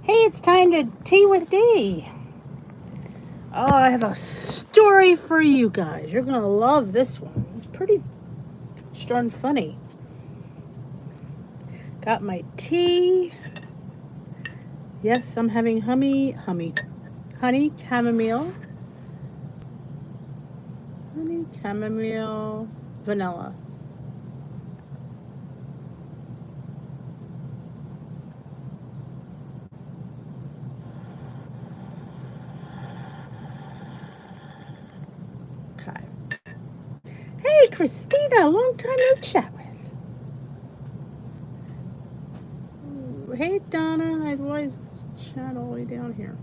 Hey, it's time to tea with D. Oh, I have a story for you guys. You're gonna love this one. It's pretty darn funny. Got my tea. Yes, I'm having honey chamomile, vanilla. Okay. Hey, Christina, long time no chat with. Hey, Donna, why is this chat all the way down here?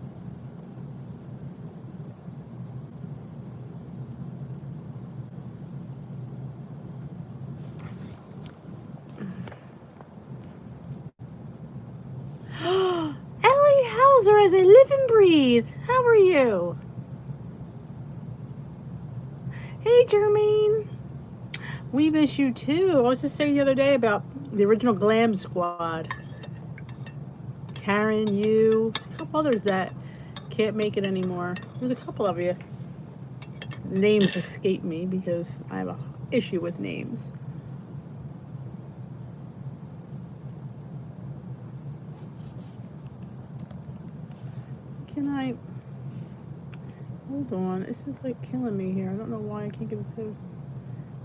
Ellie Hauser as I live and breathe. How are you? Hey, Jermaine. We miss you too. I was just saying the other day about the original Glam Squad. Karen, you, there's a couple others that can't make it anymore. There's a couple of you. Names escape me because I have a issue with names. Can I? Hold on. This is like killing me here. I don't know why I can't get it to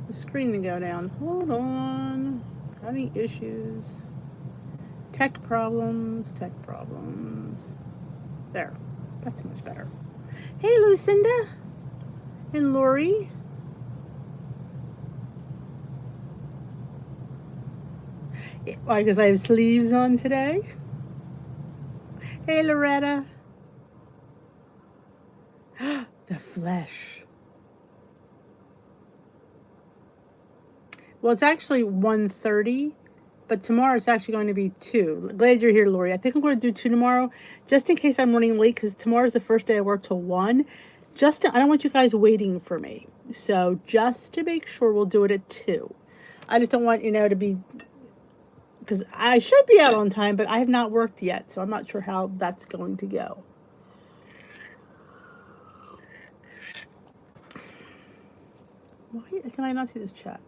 the screen to go down. Hold on. Got any issues? Tech problems. There. That's much better. Hey, Lucinda. And Lori. Why, because I have sleeves on today? Hey, Loretta. The flesh. Well, it's actually 1:30, but tomorrow it's actually going to be 2. Glad you're here, Lori. I think I'm going to do 2 tomorrow, just in case I'm running late, because tomorrow's the first day I work till 1. I don't want you guys waiting for me. So just to make sure, we'll do it at 2. I just don't want, to be, because I should be out on time, but I have not worked yet, so I'm not sure how that's going to go. Why can I not see this chat?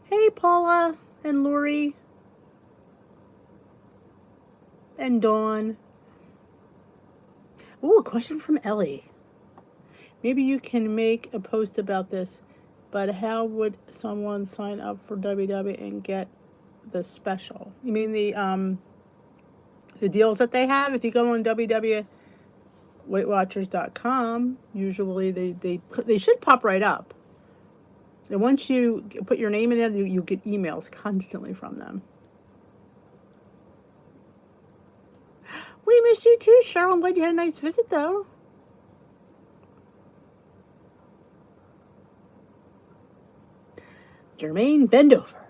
Hey, Paula and Lori and Dawn. Ooh, a question from Ellie. Maybe you can make a post about this, but how would someone sign up for WW and get the special? You mean the deals that they have? If you go on WeightWatchers.com, usually they should pop right up. And once you put your name in there, you get emails constantly from them. We miss you too, Cheryl. I'm glad you had a nice visit, though. Jermaine, bend over.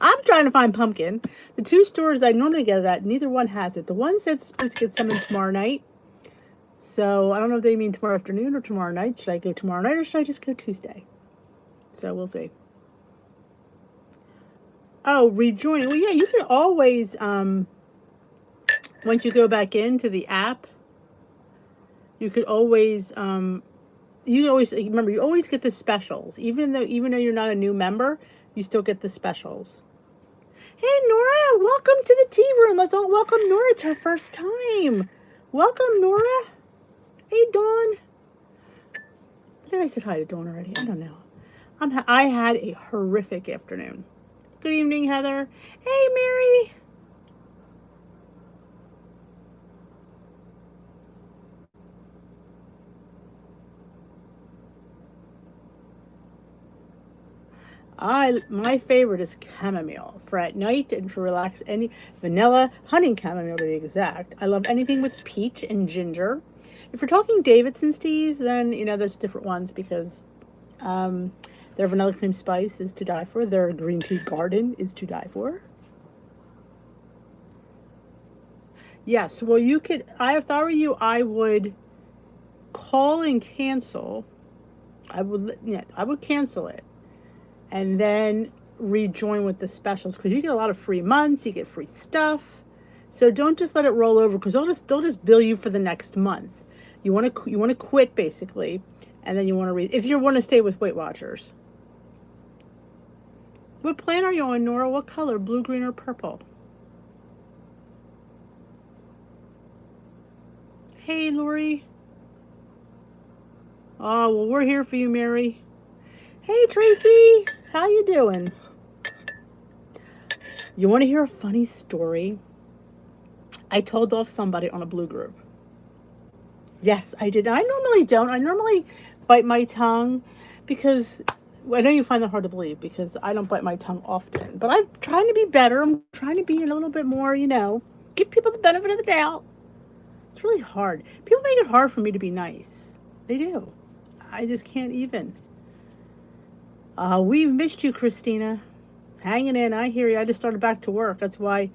I'm trying to find pumpkin. The 2 stores I normally get it at, neither one has it. The one said it's supposed to get some in tomorrow night. So I don't know if they mean tomorrow afternoon or tomorrow night. Should I go tomorrow night or should I just go Tuesday? So we'll see. Oh, rejoin. Well, yeah, you can always, once you go back into the app, you could always, remember, you always get the specials. Even though you're not a new member, you still get the specials. Hey, Nora, welcome to the tea room. Let's all welcome Nora. It's her first time. Welcome, Nora. Hey, Dawn. I think I said hi to Dawn already. I don't know. I had a horrific afternoon. Good evening, Heather. Hey, Mary. My favorite is chamomile for at night and to relax. Any vanilla, honey chamomile to be exact. I love anything with peach and ginger. If we're talking Davidson's teas, then there's different ones because their vanilla cream spice is to die for. Their green tea garden is to die for. Yes, well, you could. If I were you, I would call and cancel. I would cancel it, and then rejoin with the specials because you get a lot of free months, you get free stuff. So don't just let it roll over because they'll just bill you for the next month. You want to quit basically, and then you want to if you want to stay with Weight Watchers. What plan are you on, Nora? What color? Blue, green, or purple? Hey, Lori. Oh, well, we're here for you, Mary. Hey, Tracy. How you doing? You want to hear a funny story? I told off somebody on a blue group. Yes, I did. I normally don't. I normally bite my tongue because I know you find that hard to believe because I don't bite my tongue often. But I'm trying to be better. I'm trying to be a little bit more, give people the benefit of the doubt. It's really hard. People make it hard for me to be nice. They do. I just can't even. We've missed you, Christina. Hanging in. I hear you. I just started back to work. That's why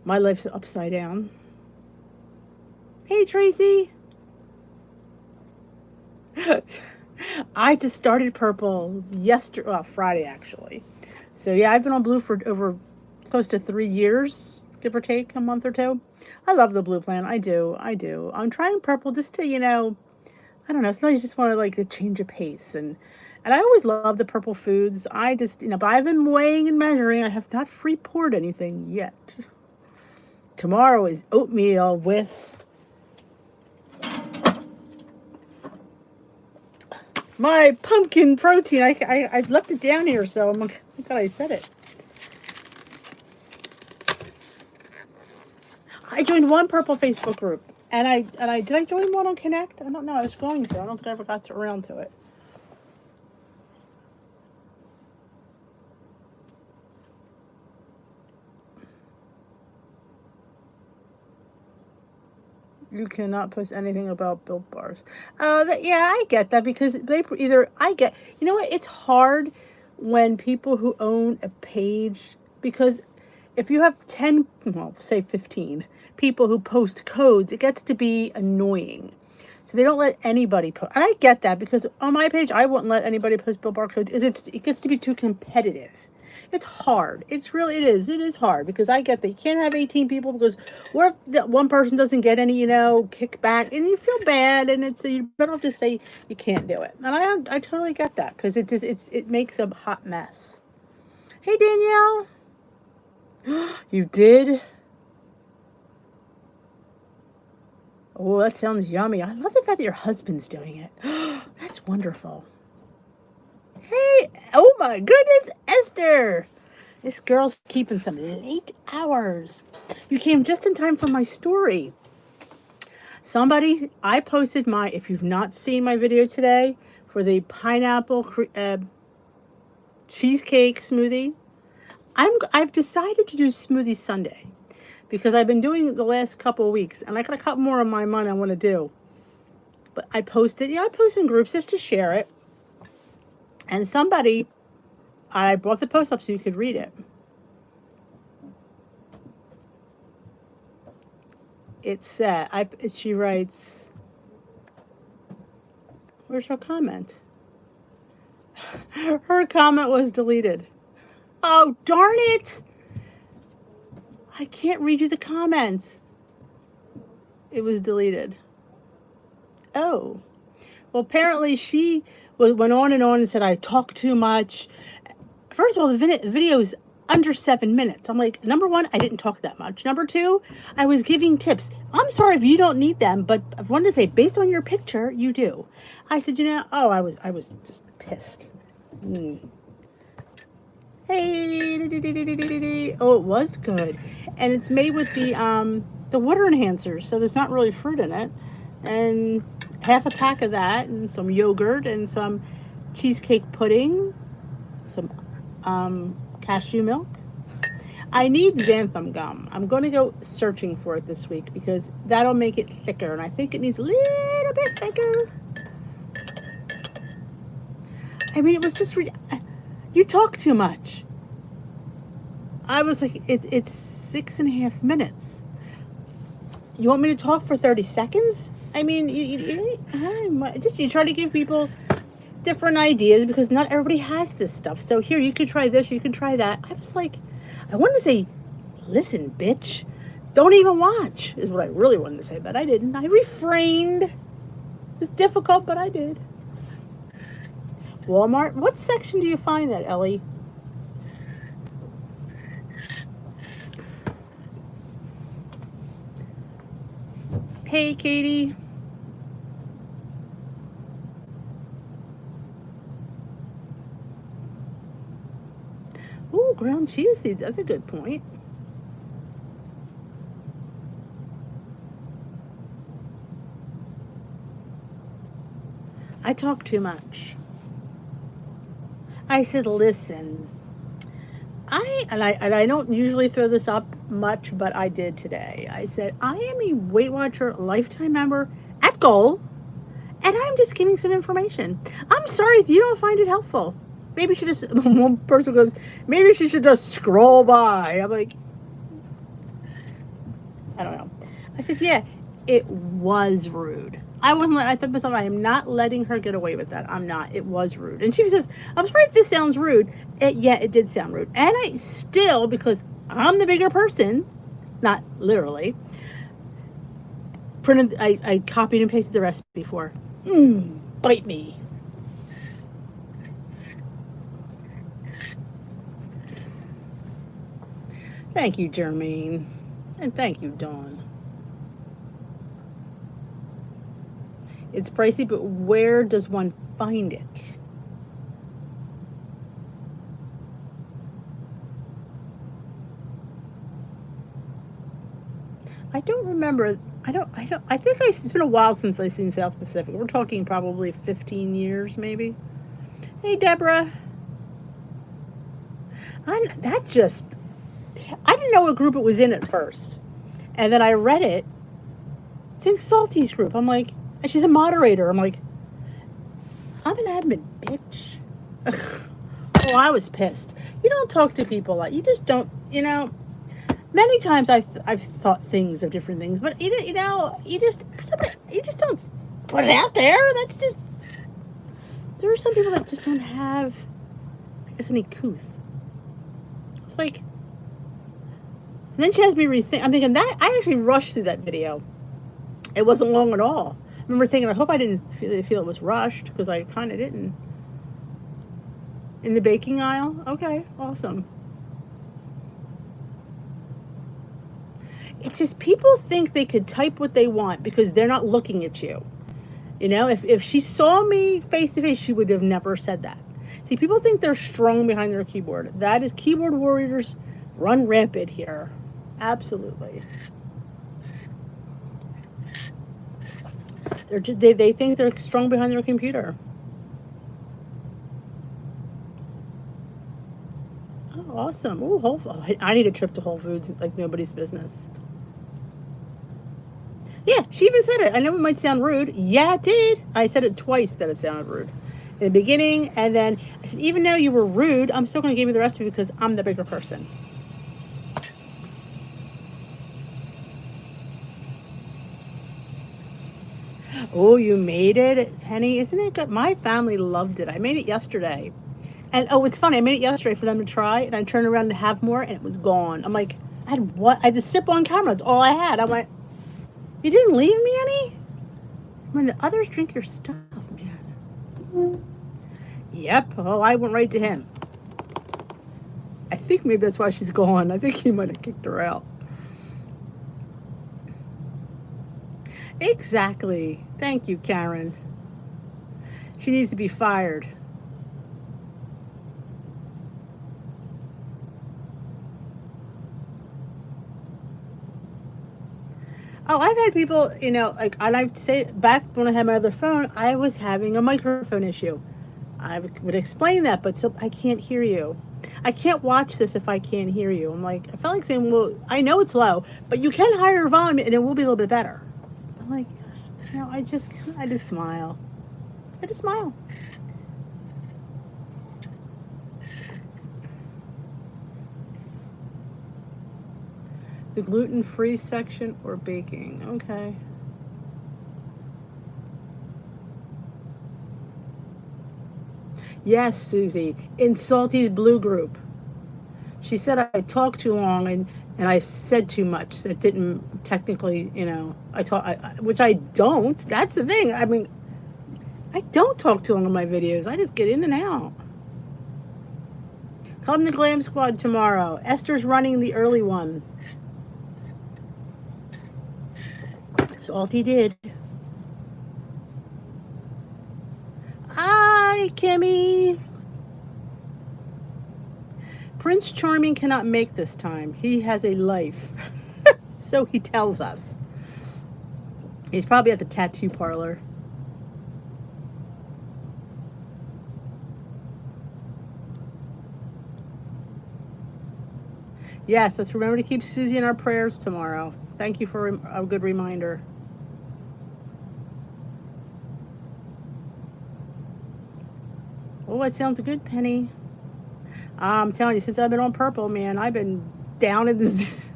my life's upside down. Hey, Tracy. I just started purple Friday actually. So yeah, I've been on blue for over close to 3 years, give or take a month or two. I love the blue plan. I do. I'm trying purple just to, I don't know. Sometimes you just want to like a change of pace, and I always love the purple foods. I just, but I've been weighing and measuring. I have not free poured anything yet. Tomorrow is oatmeal with my pumpkin protein. I left it down here, so I'm glad I said it. I joined one purple Facebook group, and I did I join one on Connect? I don't know. I was going to. I don't think I ever got around to it. You cannot post anything about Built Bars. Yeah, I get that because they either you know what? It's hard when people who own a page, because if you have 10, well, say 15 people who post codes, it gets to be annoying. So they don't let anybody post. And I get that because on my page, I wouldn't let anybody post Built Bar codes. It gets to be too competitive. It's hard. It is hard because I get that you can't have 18 people because what if that one person doesn't get any, kickback, and you feel bad, and you're better off to say you can't do it. And I totally get that because it makes a hot mess. Hey, Danielle. You did? Oh, that sounds yummy. I love the fact that your husband's doing it. That's wonderful. Hey, oh my goodness, Esther. This girl's keeping some late hours. You came just in time for my story. I posted if you've not seen my video today for the pineapple cheesecake smoothie. I've decided to do Smoothie Sunday because I've been doing it the last couple of weeks, and I got a couple more on my mind I want to do. But I post in groups just to share it. And I brought the post up so you could read it. It said, she writes, where's her comment? Her comment was deleted. Oh, darn it! I can't read you the comments. It was deleted. Oh. Well, apparently she went on and said I talk too much. First of all, the video is under 7 minutes. I'm like, number one, I didn't talk that much. Number two, I was giving tips. I'm sorry if you don't need them, but I wanted to say, based on your picture, you do. I said, I was just pissed. Hey, oh, it was good, and it's made with the water enhancers, so there's not really fruit in it, and half a pack of that, and some yogurt, and some cheesecake pudding, some cashew milk. I need xanthan gum. I'm going to go searching for it this week because that'll make it thicker, and I think it needs a little bit thicker. I mean, it was just you talk too much. I was like, it's 6.5 minutes. You want me to talk for 30 seconds? I mean, you try to give people different ideas because not everybody has this stuff. So here, you could try this, you could try that. I was like, I wanted to say, listen, bitch, don't even watch, is what I really wanted to say, but I didn't. I refrained. It was difficult, but I did. Walmart. What section do you find that, Ellie? Hey, Katie. Ooh, ground chia seeds. That's a good point. I talk too much. I said, listen, I don't usually throw this up much, but I did today. I said, I am a Weight Watcher lifetime member at goal, and I'm just giving some information. I'm sorry if you don't find it helpful. Maybe you should just, one person goes, maybe she should just scroll by. I'm like, I don't know. I said, yeah, it was rude. I thought to myself, I am not letting her get away with that. I'm not. It was rude. And she says, I'm sorry if this sounds rude. Yeah, it did sound rude. And I still, because I'm the bigger person, not literally, I copied and pasted the recipe for. Bite me. Thank you, Jermaine. And thank you, Dawn. It's pricey, but where does one find it? I don't remember. I think it's been a while since I've seen South Pacific. We're talking probably 15 years, maybe. Hey, Deborah. I didn't know what group it was in at first. And then I read it. It's in Salty's group. I'm like, and she's a moderator. I'm like, I'm an admin, bitch. Oh, I was pissed. You don't talk to people like, you just don't, many times I've thought things of different things, but you just don't put it out there. That's just, there are some people that just don't have, I guess, any couth. It's like, and then she has me rethink. I'm thinking that I actually rushed through that video. It wasn't long at all. I remember thinking, I hope I didn't feel it was rushed, because I kind of didn't. In the baking aisle? Okay, awesome. It's just people think they could type what they want because they're not looking at you. If she saw me face to face, she would have never said that. See, people think they're strong behind their keyboard. That is, keyboard warriors run rampant here. Absolutely. They think they're strong behind their computer. Oh, awesome. Ooh, I need a trip to Whole Foods like nobody's business. Yeah, she even said it. I know it might sound rude. Yeah, it did. I said it twice that it sounded rude. In the beginning, and then I said, even though you were rude, I'm still going to give you the recipe because I'm the bigger person. Oh, you made it, Penny. Isn't it good? My family loved it. I made it yesterday. And it's funny. I made it yesterday for them to try, and I turned around to have more, and it was gone. I'm like, I had what? I had to sip on camera. That's all I had. I went, you didn't leave me any? When the others drink your stuff, man. Yep. Oh, I went right to him. I think maybe that's why she's gone. I think he might have kicked her out. Exactly. Thank you, Karen. She needs to be fired. Oh, I've had people, and I've said back when I had my other phone, I was having a microphone issue. I would explain that, but so I can't hear you. I can't watch this if I can't hear you. I'm like, I felt like saying, well, I know it's low, but you can higher volume and it will be a little bit better. I'm like, I just smile. I just smile. The gluten-free section or baking? Okay. Yes, Susie, in Salty's Blue group. She said I talked too long and I said too much. That didn't technically, I talk, which I don't. That's the thing. I mean, I don't talk too long in my videos. I just get in and out. Come to Glam Squad tomorrow. Esther's running the early one. Salty did. Hi, Kimmy. Prince Charming cannot make this time. He has a life. So he tells us. He's probably at the tattoo parlor. Yes, let's remember to keep Susie in our prayers tomorrow. Thank you for a good reminder. Oh, it sounds good, Penny. I'm telling you, since I've been on purple, man, I've been down in this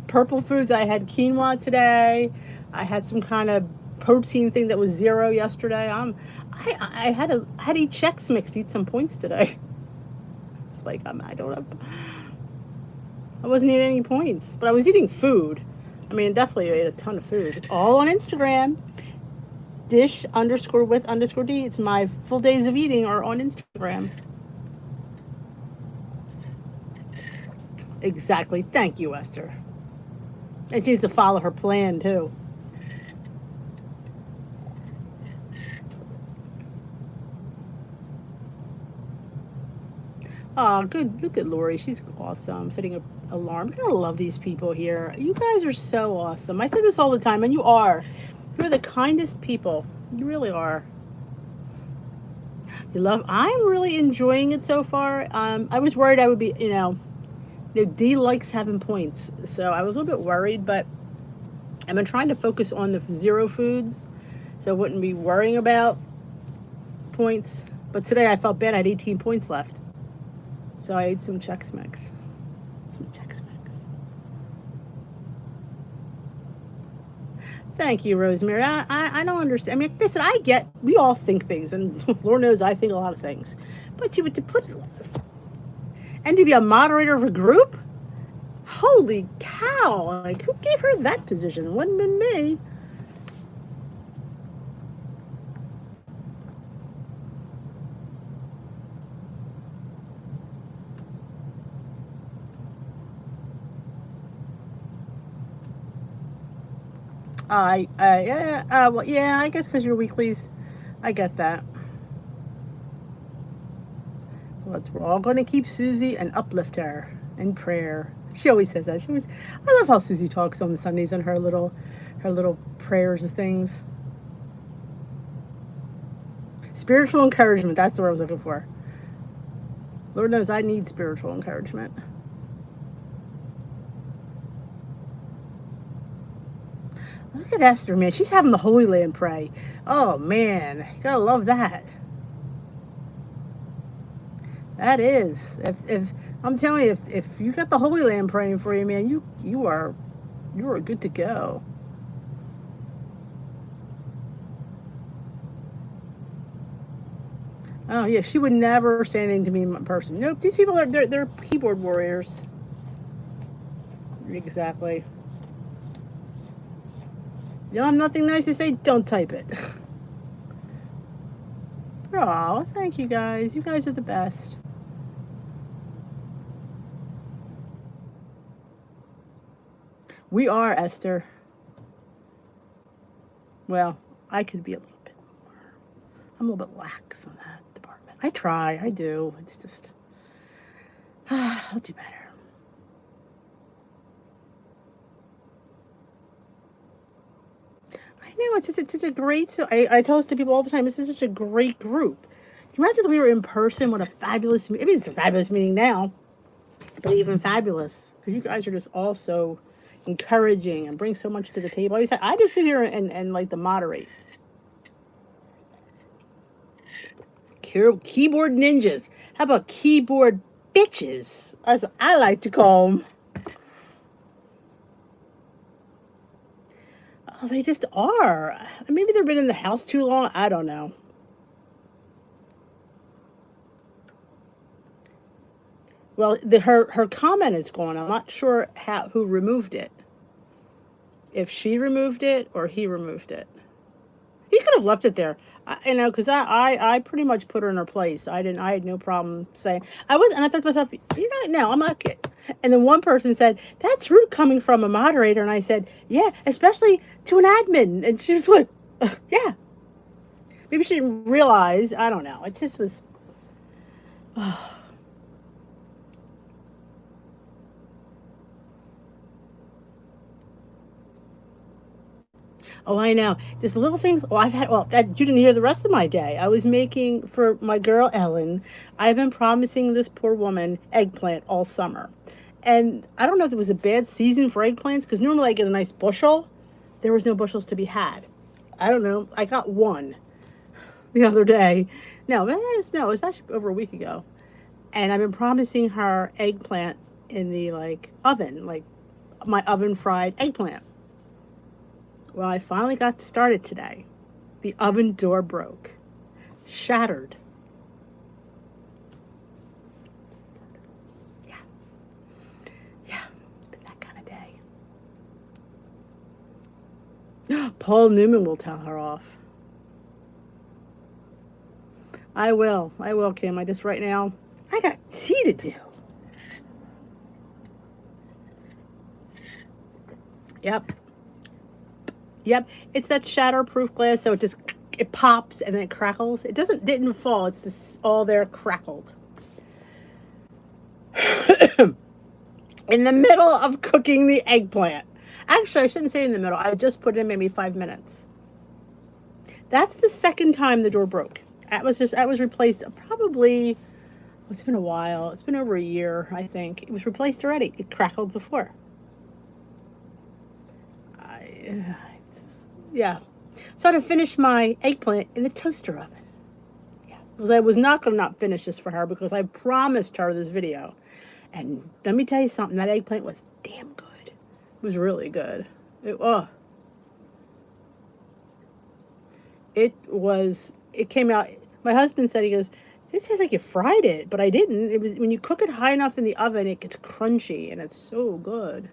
purple foods. I had quinoa today. I had some kind of protein thing that was 0 yesterday. I had to eat Chex Mix to eat some points today. It's like I don't have. I wasn't eating any points, but I was eating food. I mean, definitely ate a ton of food. All on Instagram. Dish_with_D. It's my full days of eating are on Instagram. Exactly. Thank you, Esther. And she needs to follow her plan, too. Oh, good. Look at Lori. She's awesome. Setting an alarm. I love these people here. You guys are so awesome. I say this all the time, and you are. You're the kindest people. You really are. I'm really enjoying it so far. I was worried I would be, D likes having points. So I was a little bit worried, but I've been trying to focus on the 0 foods so I wouldn't be worrying about points. But today I felt bad. I had 18 points left. So I ate some Chex Mix. Thank you, Rosemary. I don't understand. I mean, listen, we all think things, and Lord knows I think a lot of things. But to put, and to be a moderator of a group? Holy cow. Like, who gave her that position? It wouldn't have been me. Yeah, I guess because you're weeklies. I get that. Well, we're all going to keep Susie and uplift her in prayer. She always says that. I love how Susie talks on the Sundays and her little prayers and things. Spiritual encouragement. That's what I was looking for. Lord knows I need spiritual encouragement. Look at Esther, man. She's having the Holy Land pray. Oh, man. You gotta love that. That is. If I'm telling you, if you got the Holy Land praying for you, man, you are good to go. Oh yeah, she would never say anything to me in person. Nope, these people they're keyboard warriors. Exactly. You don't have nothing nice to say? Don't type it. Oh, thank you guys. You guys are the best. We are, Esther. Well, I could be a little bit more. I'm a little bit lax on that department. I try. I do. It's just, I'll do better. I know, it's just such a great, I tell this to people all the time, this is such a great group. Imagine if we were in person, what a fabulous, it's a fabulous meeting now, but even fabulous, because you guys are just all so encouraging and bring so much to the table. I just sit here and like to moderate. Keyboard ninjas. How about keyboard bitches, as I like to call them? Oh, they just are. Maybe they've been in the house too long. I don't know. Well, her comment is gone. I'm not sure who removed it. If she removed it or he removed it. He could have left it there. Because I pretty much put her in her place. I didn't. I had no problem saying and I thought to myself, no, I'm not kidding. And then one person said, "That's rude coming from a moderator." And I said, "Yeah, especially to an admin." And she was like, "Yeah." Maybe she didn't realize. I don't know. It just was. Oh, I know. There's little things. Well, you didn't hear the rest of my day. I was making for my girl Ellen. I've been promising this poor woman eggplant all summer. And I don't know if it was a bad season for eggplants, because normally I get a nice bushel. There was no bushels to be had. I don't know. I got one the other day. No, it was actually over a week ago. And I've been promising her eggplant in the oven, like my oven fried eggplant. Well, I finally got started today. The oven door broke. Shattered. Yeah. Yeah. It's been that kind of day. Paul Newman will tell her off. I will, Kim. I just right now, I got tea to do. Yep. It's that shatterproof glass, so it pops and then it crackles. Didn't fall. It's just all there crackled. In the middle of cooking the eggplant. Actually, I shouldn't say in the middle. I just put it in maybe 5 minutes. That's the second time the door broke. That was replaced probably. It's been a while. It's been over a year, I think. It was replaced already. It crackled before. Yeah. So I had to finish my eggplant in the toaster oven. Yeah. Because I was not going to not finish this for her, because I promised her this video. And let me tell you something. That eggplant was damn good. It was really good. It came out. My husband said, he goes, "It tastes like you fried it," but I didn't. It was when you cook it high enough in the oven, it gets crunchy and it's so good.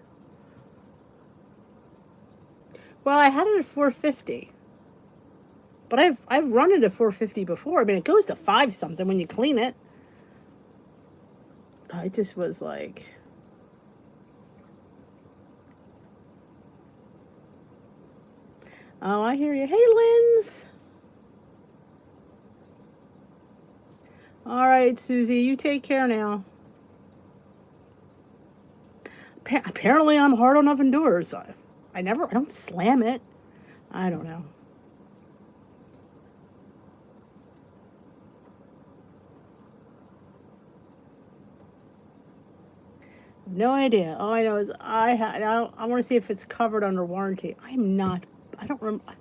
Well, I had it at 450, but I've run it at 450 before. I mean, it goes to 5 something when you clean it. It just was like. Oh, I hear you. Hey, Linz. All right, Susie, you take care now. Apparently, I'm hard on oven doors. I don't slam it. I don't know. No idea. All I know is I want to see if it's covered under warranty. I'm not. I don't remember.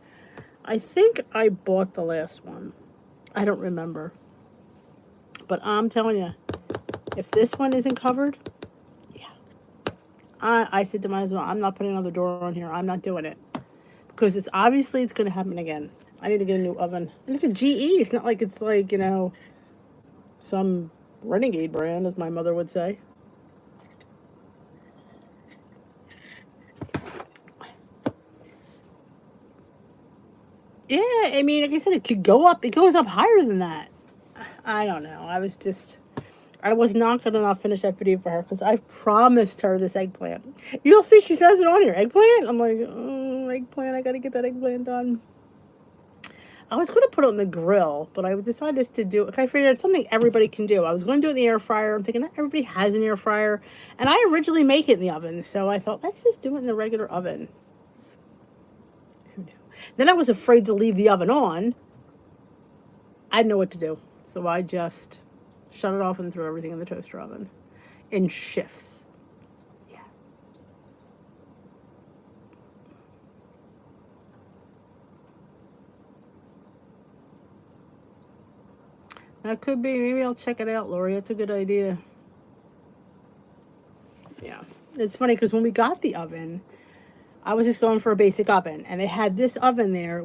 I think I bought the last one. I don't remember. But I'm telling you, if this one isn't covered, yeah. I said to myself, I'm not putting another door on here. I'm not doing it. Because it's going to happen again. I need to get a new oven. And it's a GE. It's not like it's like, some renegade brand, as my mother would say. Yeah, I mean, like I said, it could go up. It goes up higher than that. I don't know. I was not going to not finish that video for her, because I promised her this eggplant. You'll see she says it on here. Eggplant? I'm like, eggplant. I got to get that eggplant done. I was going to put it on the grill, but I decided just to do it. I figured it's something everybody can do. I was going to do it in the air fryer. I'm thinking not everybody has an air fryer. And I originally make it in the oven, so I thought, let's just do it in the regular oven. Who knew? Then I was afraid to leave the oven on. I didn't know what to do. So I just shut it off and threw everything in the toaster oven in shifts. Yeah. That could be. Maybe I'll check it out, Lori. That's a good idea. Yeah. It's funny because when we got the oven, I was just going for a basic oven. And they had this oven there.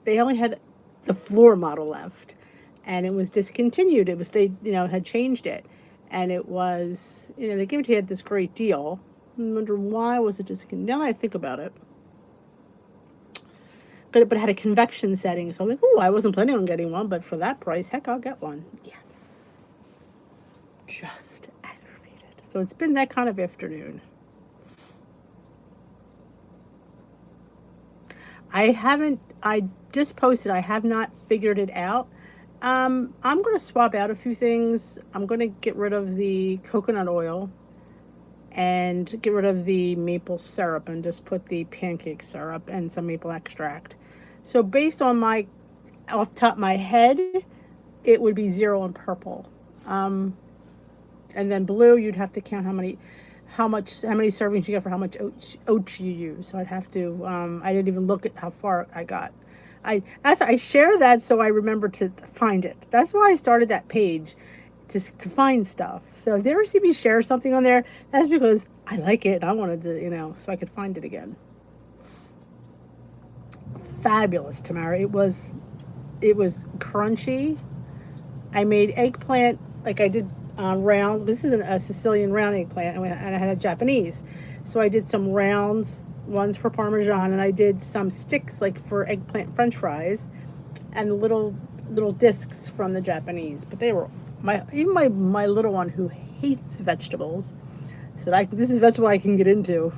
They only had the floor model left. And it was discontinued. They had changed it. and it was, they gave it to you at this great deal. I wonder why was it discontinued. Now I think about it. But it had a convection setting, so I'm like, oh, I wasn't planning on getting one, but for that price, heck, I'll get one. Yeah. Just aggravated. So it's been that kind of afternoon. I just posted, I have not figured it out. I'm going to swap out a few things. I'm going to get rid of the coconut oil and get rid of the maple syrup and just put the pancake syrup and some maple extract. So based on off the top of my head, it would be 0 on purple. And then blue, you'd have to count how many servings you get for how much oats you use. So I'd have to, I didn't even look at how far I got. I share that so I remember to find it. That's why I started that page, to find stuff. So if you ever see me share something on there, that's because I like it and I wanted to, so I could find it again. Fabulous, Tamara. It was crunchy. I made eggplant like I did round. This is a Sicilian round eggplant, and I had a Japanese. So I did some rounds, ones for Parmesan, and I did some sticks like for eggplant French fries, and the little discs from the Japanese. But they were my little one who hates vegetables said, this is a vegetable I can get into.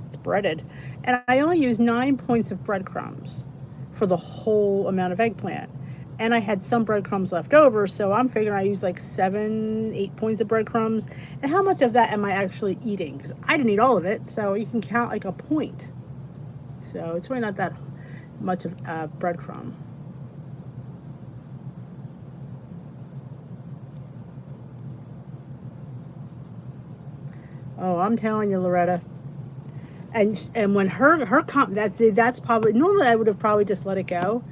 It's breaded, and I only used 9 points of breadcrumbs for the whole amount of eggplant. And I had some breadcrumbs left over, so I'm figuring I used like 7-8 points of breadcrumbs. And how much of that am I actually eating? Because I didn't eat all of it, so you can count like a point. So it's really not that much of breadcrumb. Oh, I'm telling you, Loretta. And when that's probably, normally I would have probably just let it go.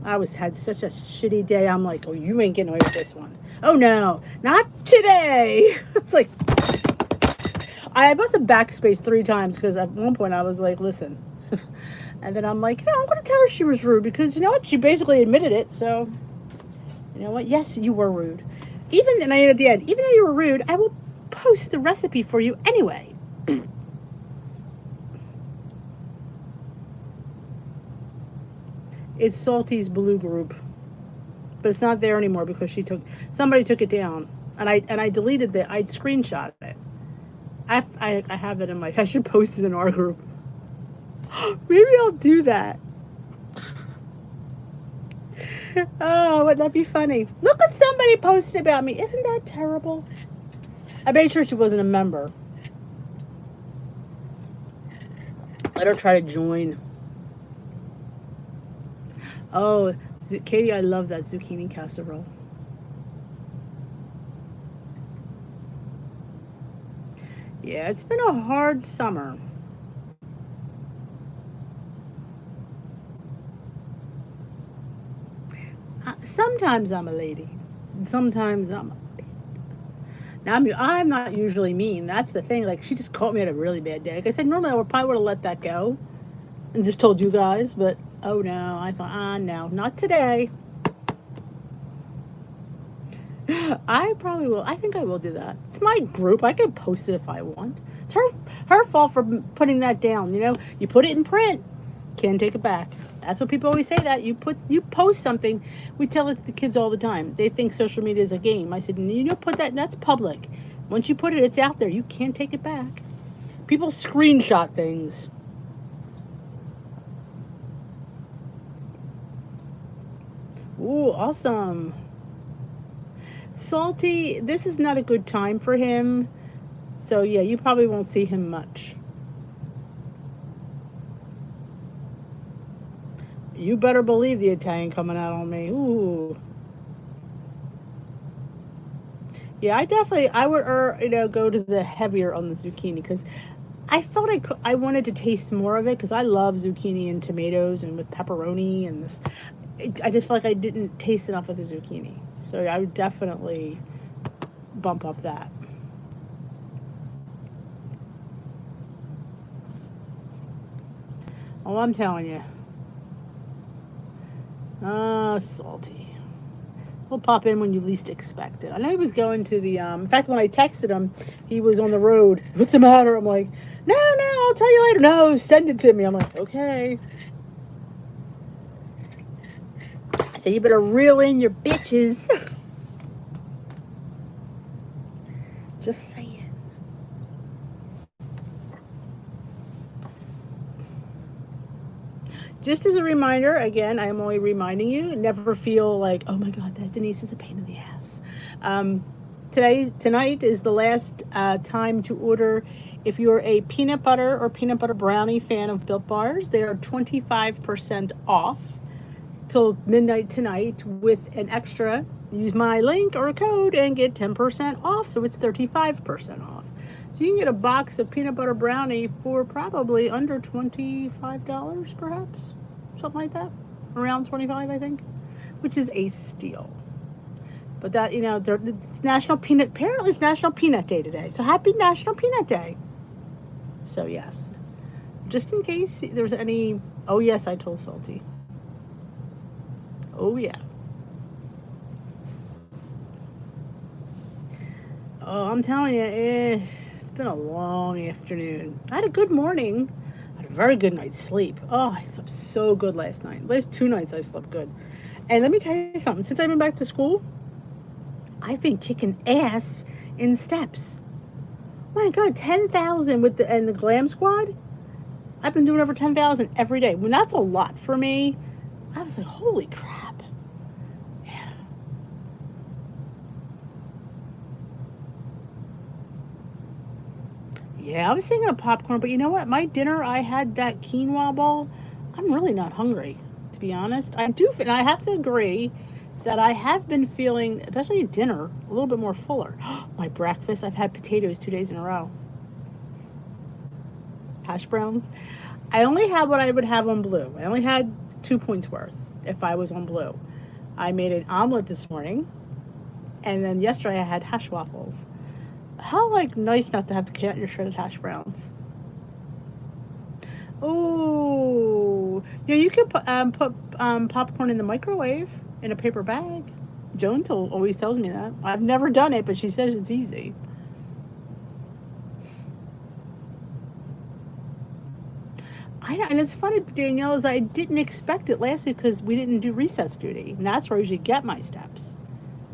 I had such a shitty day. I'm like, oh, you ain't getting away with this one. Oh no, not today. It's like, I must have backspaced 3 times because at one point I was like, listen. And then I'm like, no, I'm going to tell her she was rude because you know what? She basically admitted it. So, you know what? Yes, you were rude. And at the end, even though you were rude, I will post the recipe for you anyway. It's Salty's Blue Group, but it's not there anymore because somebody took it down, and I deleted it. I'd screenshot it. I have it in I should post it in our group. Maybe I'll do that. Oh, wouldn't that be funny? Look what somebody posted about me. Isn't that terrible? I made sure she wasn't a member. Let her try to join. Oh, Katie, I love that zucchini casserole. Yeah, it's been a hard summer. Sometimes I'm a lady. Sometimes I'm a bitch. Now, I'm not usually mean. That's the thing. Like, she just caught me at a really bad day. Like I said, normally I probably would have let that go and just told you guys, but oh no, I thought, no, not today. I probably will. I think I will do that. It's my group. I can post it if I want. It's her fault for putting that down. You put it in print, can't take it back. That's what people always say. That you post something. We tell it to the kids all the time. They think social media is a game. I said, put that. That's public. Once you put it, it's out there. You can't take it back. People screenshot things. Ooh, awesome. Salty, this is not a good time for him. So, yeah, you probably won't see him much. You better believe the Italian coming out on me. Ooh. Yeah, I would, go to the heavier on the zucchini because I felt I wanted to taste more of it because I love zucchini and tomatoes and with pepperoni and this. I just felt like I didn't taste enough of the zucchini. So I would definitely bump up that. Oh, I'm telling you. Salty. He'll pop in when you least expect it. I know he was going to the. In fact, when I texted him, he was on the road. What's the matter? I'm like, no, I'll tell you later. No, send it to me. I'm like, okay. I said, you better reel in your bitches. Just saying. Just as a reminder, again, I'm only reminding you, never feel like, oh my God, that Denise is a pain in the ass. Tonight is the last time to order. If you're a peanut butter or peanut butter brownie fan of Built Bars, they are 25% off till midnight tonight with an extra. Use my link or code and get 10% off, so it's 35% off. So you can get a box of peanut butter brownie for probably under $25, perhaps, something like that, around 25, I think, which is a steal. But that, it's National Peanut. Apparently, it's National Peanut Day today. So happy National Peanut Day. So yes, just in case there's any. Oh yes, I told Salty. Oh yeah. Oh, I'm telling you, it's been a long afternoon. I had a good morning. I had a very good night's sleep. Oh, I slept so good last night. Last 2 nights I've slept good. And let me tell you something. Since I've been back to school, I've been kicking ass in steps. My God, 10,000 and the Glam Squad. I've been doing over 10,000 every day. When that's a lot for me, I was like, holy crap. Yeah, I was thinking of popcorn, but you know what? My dinner, I had that quinoa bowl. I'm really not hungry, to be honest. And I have to agree that I have been feeling, especially at dinner, a little bit more fuller. My breakfast, I've had potatoes 2 days in a row. Hash browns. I only had what I would have on blue. I only had 2 points worth if I was on blue. I made an omelet this morning, and then yesterday I had hash waffles. How nice not to have to count your shredded hash browns. Oh, you could put popcorn in the microwave in a paper bag. Joan always tells me that. I've never done it, but she says it's easy. And it's funny, Danielle, is I didn't expect it last week because we didn't do recess duty, and that's where I usually get my steps.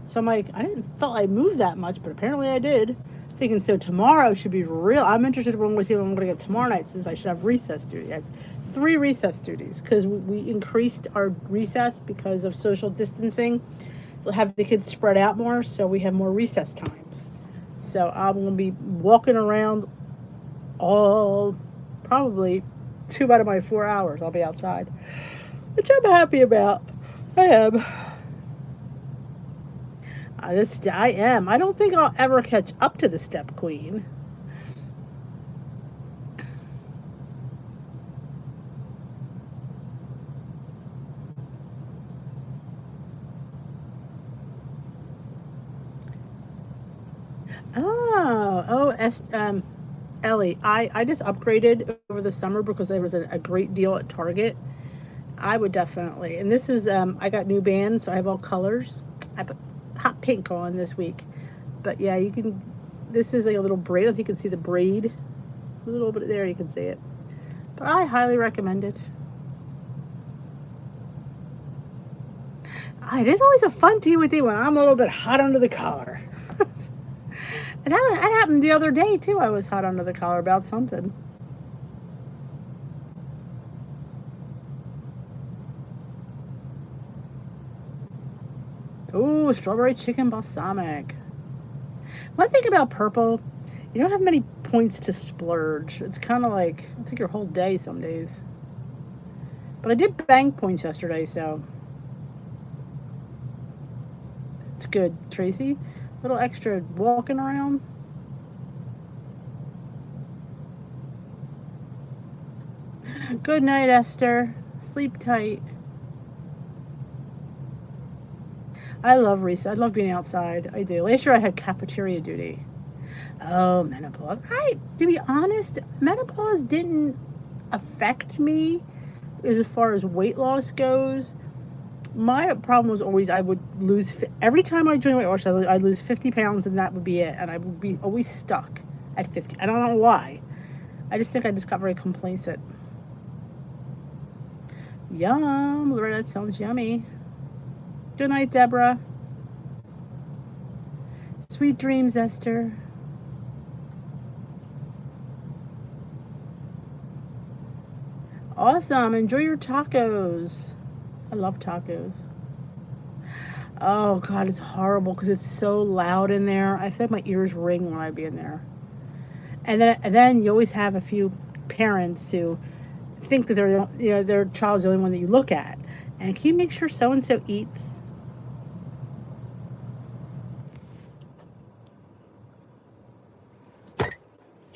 So I'm like, I didn't feel I moved that much, but apparently I did. Thinking so tomorrow should be real. I'm interested in to see what I'm going to get tomorrow night since I should have recess duty. I have 3 recess duties because we increased our recess because of social distancing. We'll have the kids spread out more, so we have more recess times. So I'm going to be walking around probably 2 out of my 4 hours. I'll be outside, which I'm happy about. I am. I am. I don't think I'll ever catch up to the Step Queen. Ellie, I just upgraded over the summer because there was a great deal at Target. I would definitely. And this is, I got new bands, so I have all colors. I put hot pink on this week. But yeah, you can, this is like a little braid. I don't know if you can see the braid. A little bit there, you can see it. But I highly recommend it. It is always a fun tea with you when I'm a little bit hot under the collar. And that happened the other day, too. I was hot under the collar about something. Ooh, strawberry chicken balsamic. One thing about purple, you don't have many points to splurge. It's kind of like, it's like your whole day some days. But I did bank points yesterday, so it's good. Tracy, a little extra walking around. Good night, Esther. Sleep tight. I love recess. I love being outside. I do. Last year I had cafeteria duty. Oh, menopause. To be honest, menopause didn't affect me as far as weight loss goes. My problem was always I would lose every time I joined Weight Watchers. I'd lose 50 pounds, and that would be it, and I would be always stuck at 50. I don't know why. I just think I just got very complacent. Yum, Loretta, that sounds yummy. Good night, Deborah. Sweet dreams, Esther. Awesome. Enjoy your tacos. I love tacos. Oh God, it's horrible because it's so loud in there. I feel like my ears ring when I be in there. And then you always have a few parents who think that their child's the only one that you look at. And can you make sure so and so eats? Do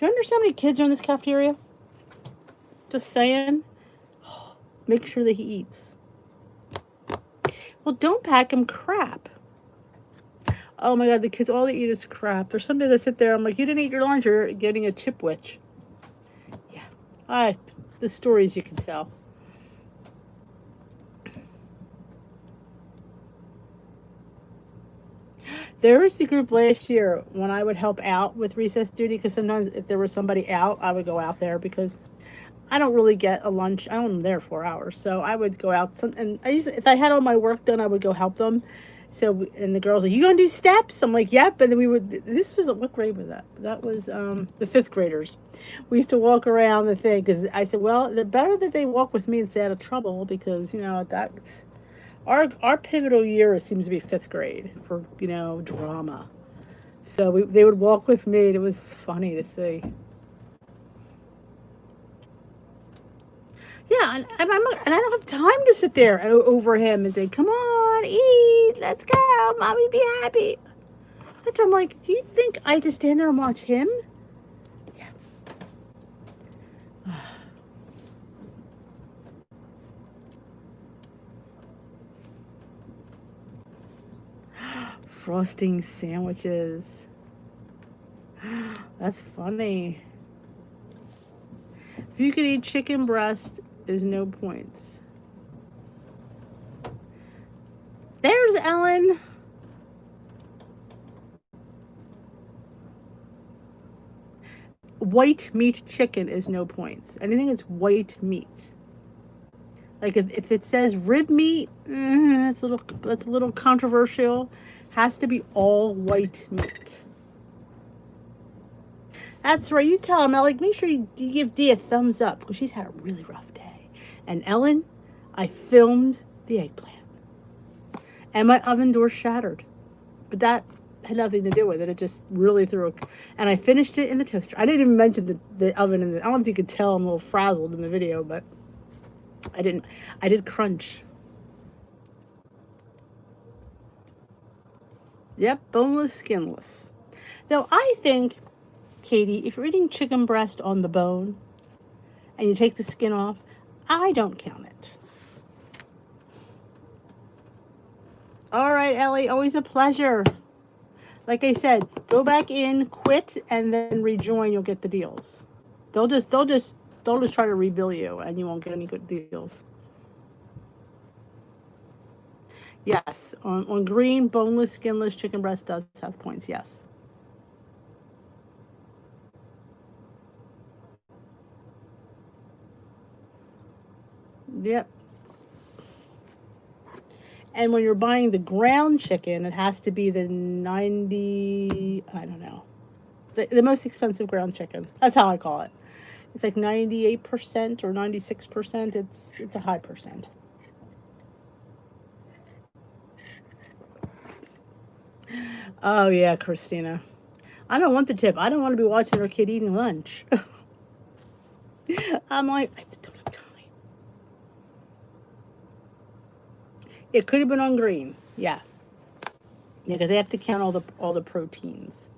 you understand how many kids are in this cafeteria? Just saying. Make sure that he eats. Well, don't pack him crap. Oh my God, the kids, all they eat is crap. There's some days I sit there, I'm like, you didn't eat your lunch, you're getting a chipwich. Yeah. The stories you can tell. There was the group last year when I would help out with recess duty, because sometimes if there was somebody out, I would go out there because I don't really get a lunch. I'm only there 4 hours, so I would go out. And if I had all my work done, I would go help them. So, and the girls are like, you gonna do steps? I'm like, yep. And then we would, this was, what grade was that? That was the 5th graders. We used to walk around the thing, because I said, well, they're better that they walk with me and stay out of trouble, because, our pivotal year seems to be 5th grade for, drama. So they would walk with me, and it was funny to see. Yeah, and I don't have time to sit there over him and say, come on, eat, let's go, mommy, be happy. I'm like, do you think I have to stand there and watch him? Yeah. Frosting sandwiches. That's funny. If you could eat chicken breast, there's no points. There's Ellen. White meat chicken is no points. Anything that's white meat. Like if it says rib meat, that's a little controversial. Has to be all white meat. That's right. You tell him, Alec, make sure you give Dee a thumbs up, because she's had a really rough day. And Ellen, I filmed the eggplant. And my oven door shattered. But that had nothing to do with it. It just really threw and I finished it in the toaster. I didn't even mention the oven. I don't know if you could tell I'm a little frazzled in the video, but I did crunch. Yep, boneless, skinless. Though I think, Katie, if you're eating chicken breast on the bone and you take the skin off, I don't count it. All right, Ellie, always a pleasure. Like I said, go back in, quit, and then rejoin. You'll get the deals. They'll just try to rebill you, and you won't get any good deals. Yes, on green, boneless, skinless chicken breast does have points. Yes. Yep. And when you're buying the ground chicken, it has to be the 90, I don't know, the most expensive ground chicken. That's how I call it. It's like 98% or 96%. It's a high percent. Oh yeah, Christina. I don't want the tip. I don't want to be watching our kid eating lunch. I'm like, I just don't have time. It could have been on green. Yeah. Yeah, because they have to count all the proteins.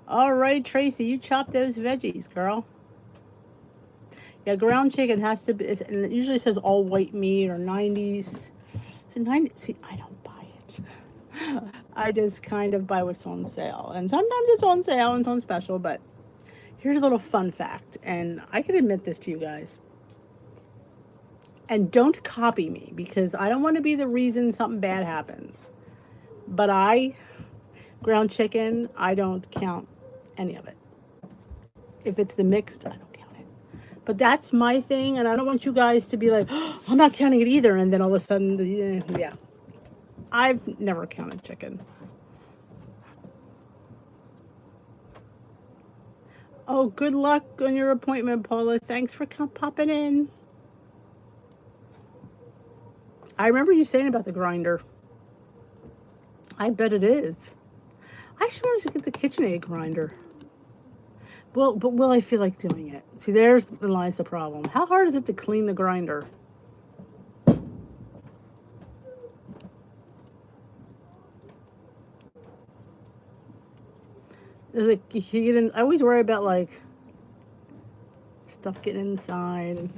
All right, Tracy, you chop those veggies, girl. Yeah, ground chicken has to be, and it usually says all white meat or 90s. So 90, see, I don't buy it. I just kind of buy what's on sale. And sometimes it's on sale and it's on special, but here's a little fun fact, and I can admit this to you guys. And don't copy me, because I don't want to be the reason something bad happens. But ground chicken, I don't count any of it. If it's the mixed, I don't count it. But that's my thing, and I don't want you guys to be like, oh, I'm not counting it either, and then all of a sudden, yeah. I've never counted chicken. Oh, good luck on your appointment, Paula. Thanks for popping in. I remember you saying about the grinder. I bet it is. I should want to get the KitchenAid grinder. Well, but will I feel like doing it? See, there's lies the problem. How hard is it to clean the grinder? There's like, you get in, I always worry about like stuff getting inside.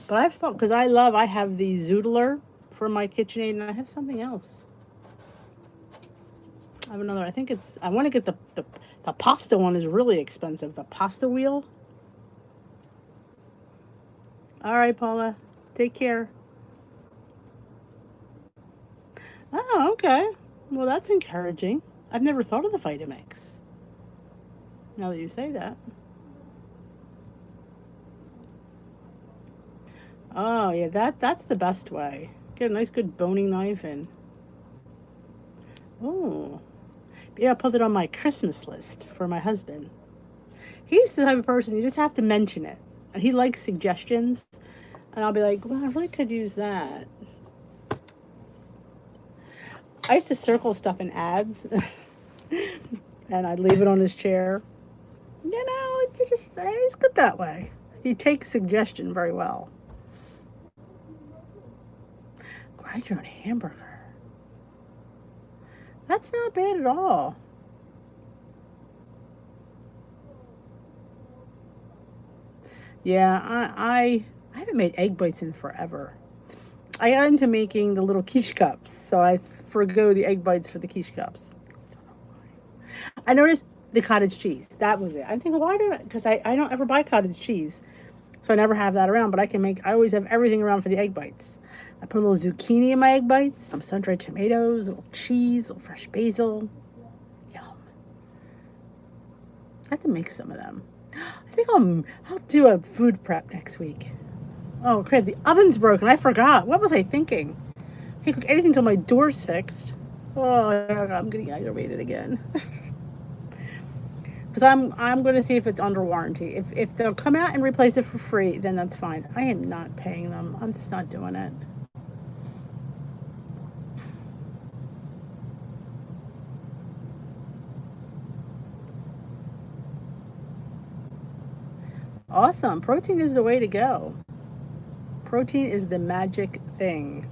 But I've thought, because I have the Zoodler for my KitchenAid, and I have something else. I have another, I want to get the pasta one is really expensive. The pasta wheel. All right, Paula. Take care. Oh, okay. Well, that's encouraging. I've never thought of the Vitamix. Now that you say that. Oh, yeah, that's the best way. Get a nice good boning knife and... Oh. Yeah, I'll put it on my Christmas list for my husband. He's the type of person, you just have to mention it. And he likes suggestions. And I'll be like, well, I really could use that. I used to circle stuff in ads. And I'd leave it on his chair. You know, it's good that way. He takes suggestion very well. Grind your own hamburger. That's not bad at all. Yeah, I haven't made egg bites in forever. I got into making the little quiche cups, so I forgo the egg bites for the quiche cups. I noticed the cottage cheese. That was it. I think, why do I? Because I don't ever buy cottage cheese, so I never have that around. But I always have everything around for the egg bites. I put a little zucchini in my egg bites, some sun-dried tomatoes, a little cheese, a little fresh basil. Yum. I have to make some of them. I think I'll do a food prep next week. Oh, crap, the oven's broken. I forgot. What was I thinking? I can't cook anything until my door's fixed. Oh, I'm getting aggravated again. Because I'm going to see if it's under warranty. If they'll come out and replace it for free, then that's fine. I am not paying them. I'm just not doing it. Awesome. Protein is the way to go. Protein is the magic thing.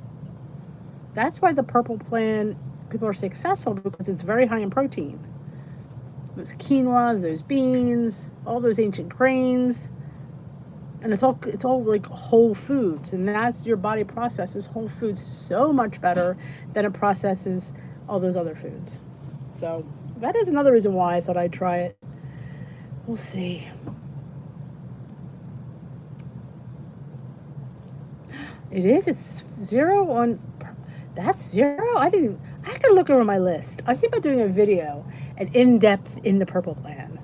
That's why the purple plan people are successful, because it's very high in protein. Those quinoas, those beans, all those ancient grains. And it's all like whole foods. And that's, your body processes whole foods so much better than it processes all those other foods. So that is another reason why I thought I'd try it. We'll see. It is. It's 0 on... That's 0? I gotta look over my list. I was thinking about doing a video, an in-depth in the purple plan.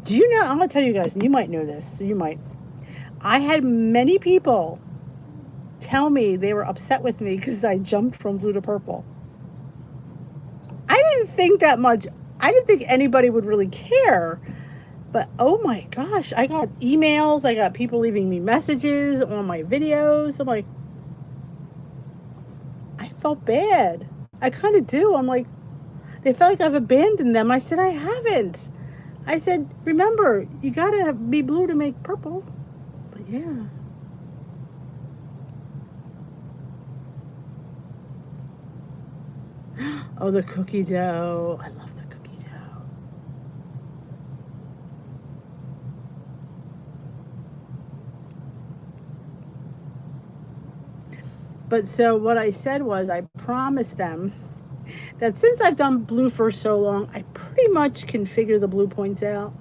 Do you know... I'm gonna tell you guys, and you might know this, so you might. I had many people tell me they were upset with me because I jumped from blue to purple. I didn't think that much. I didn't think anybody would really care. But oh my gosh, I got emails, I got people leaving me messages on my videos. I'm like, I felt bad. I kind of do. I'm like, they felt like I've abandoned them. I said, I haven't. I said, remember, you gotta be blue to make purple. But yeah. Oh, the cookie dough. I love the cookie dough. But so what I said was, I promised them that since I've done blue for so long, I pretty much can figure the blue points out.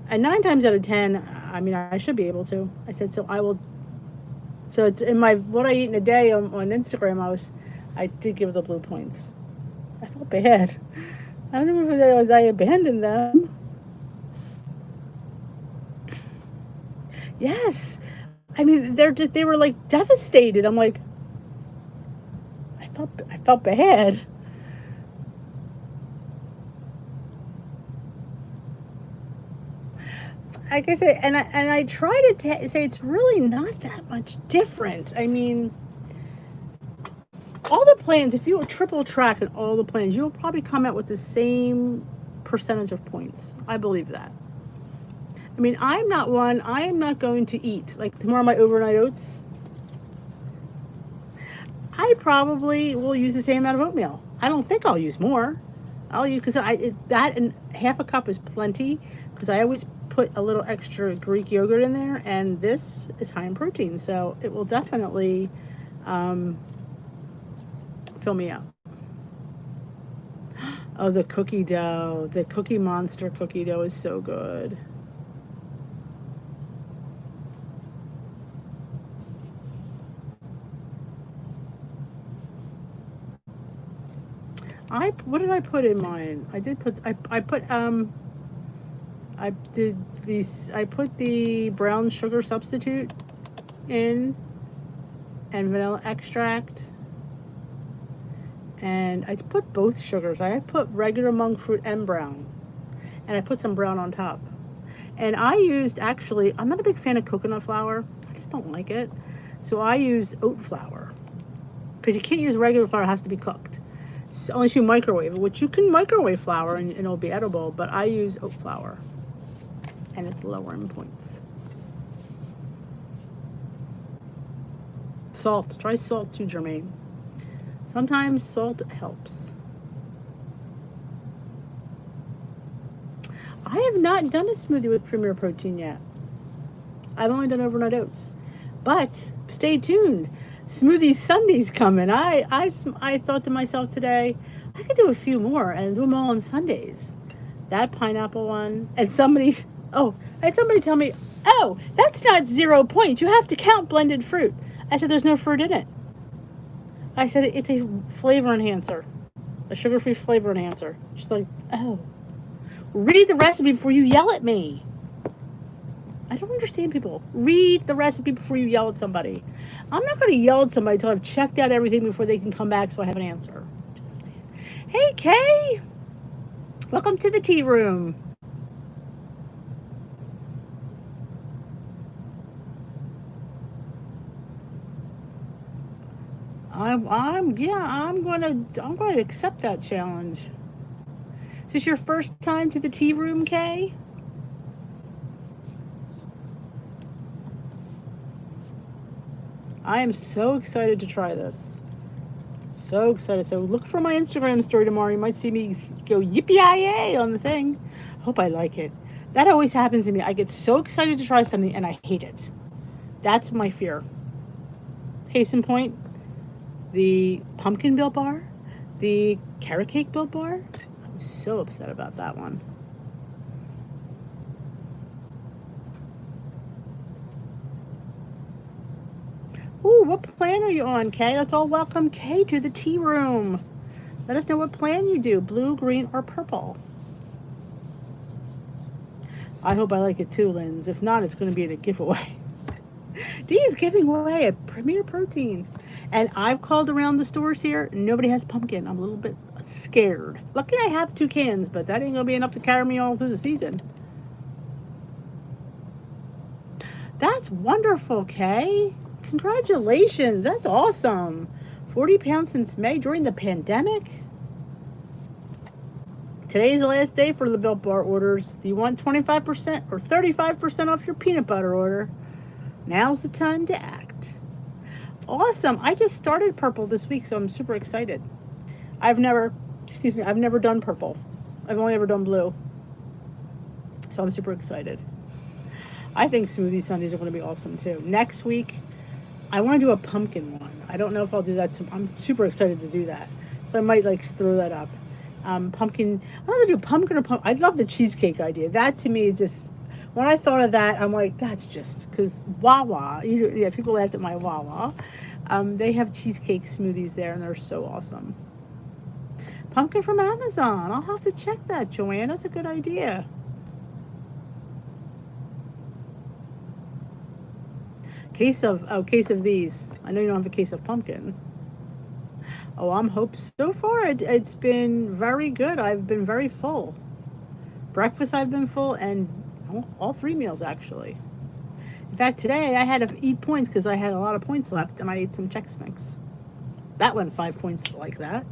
And 9 times out of 10, I mean, I should be able to. I said, so I will. So it's in my what I eat in a day on Instagram. I did give the blue points. I felt bad. I don't know if I abandoned them. Yes, I mean they were like devastated. I'm like, I felt bad. Like I said, and I try to say it's really not that much different. I mean, all the plans, if you triple track in all the plans, you'll probably come out with the same percentage of points. I believe that. I mean, I am not going to eat. Like tomorrow, my overnight oats, I probably will use the same amount of oatmeal. I don't think I'll use more. I'll use, because that and half a cup is plenty, because I always put a little extra Greek yogurt in there, and this is high in protein, so it will definitely fill me up. Oh, the cookie dough. The Cookie Monster cookie dough is so good. What did I put in mine? I put the brown sugar substitute in, and vanilla extract, and I put both sugars. I put regular monk fruit and brown, and I put some brown on top. And I used, actually, I'm not a big fan of coconut flour. I just don't like it. So I use oat flour, because you can't use regular flour. It has to be cooked. So unless you microwave it, which you can microwave flour and it'll be edible, but I use oat flour, and it's lower in points. Salt. Try salt too, Jermaine. Sometimes salt helps. I have not done a smoothie with Premier Protein yet. I've only done overnight oats. But stay tuned. Smoothie Sunday's coming. I thought to myself today, I could do a few more and do them all on Sundays. That pineapple one. And I had somebody tell me, oh, that's not 0 points. You have to count blended fruit. I said, there's no fruit in it. I said, it's a flavor enhancer, a sugar-free flavor enhancer. She's like, oh, read the recipe before you yell at me. I don't understand people. Read the recipe before you yell at somebody. I'm not going to yell at somebody until I've checked out everything before they can come back so I have an answer. Just saying. Hey, Kay. Welcome to the tea room. I'm going to accept that challenge. Is this your first time to the tea room, Kay? I am so excited to try this. So excited. So look for my Instagram story tomorrow. You might see me go yippee-yi-yay on the thing. Hope I like it. That always happens to me. I get so excited to try something and I hate it. That's my fear. Case in point, the pumpkin Built Bar, the carrot cake Built Bar. I was so upset about that one. Ooh, what plan are you on, Kay? Let's all welcome Kay to the tea room. Let us know what plan you do, blue, green, or purple. I hope I like it too, Linz. If not, it's going to be a giveaway. Dee is giving away a Premier Protein. And I've called around the stores here. Nobody has pumpkin. I'm a little bit scared. Lucky I have 2 cans, but that ain't going to be enough to carry me all through the season. That's wonderful, Kay. Congratulations. That's awesome. 40 pounds since May during the pandemic. Today's the last day for the Built Bar orders. If you want 25% or 35% off your peanut butter order, now's the time to act. Awesome. I just started purple this week, so I'm super excited. I've never done purple. I've only ever done blue. So I'm super excited. I think Smoothie Sundays are going to be awesome too. Next week, I want to do a pumpkin one. I don't know if I'll do that. I'm super excited to do that. So I might throw that up. Pumpkin. I don't know if I do pumpkin or pumpkin. I'd love the cheesecake idea. That to me is just, When I thought of that, I'm like, that's just because Wawa. Yeah, people laughed at my Wawa. They have cheesecake smoothies there, and they're so awesome. Pumpkin from Amazon. I'll have to check that, Joanne. That's a good idea. Case of these. I know you don't have a case of pumpkin. Oh, I'm hope so far. It's been very good. I've been very full. Breakfast I've been full, and all three meals actually. In fact, today I had to eat points because I had a lot of points left, and I ate some Chex Mix. That went 5 points like that.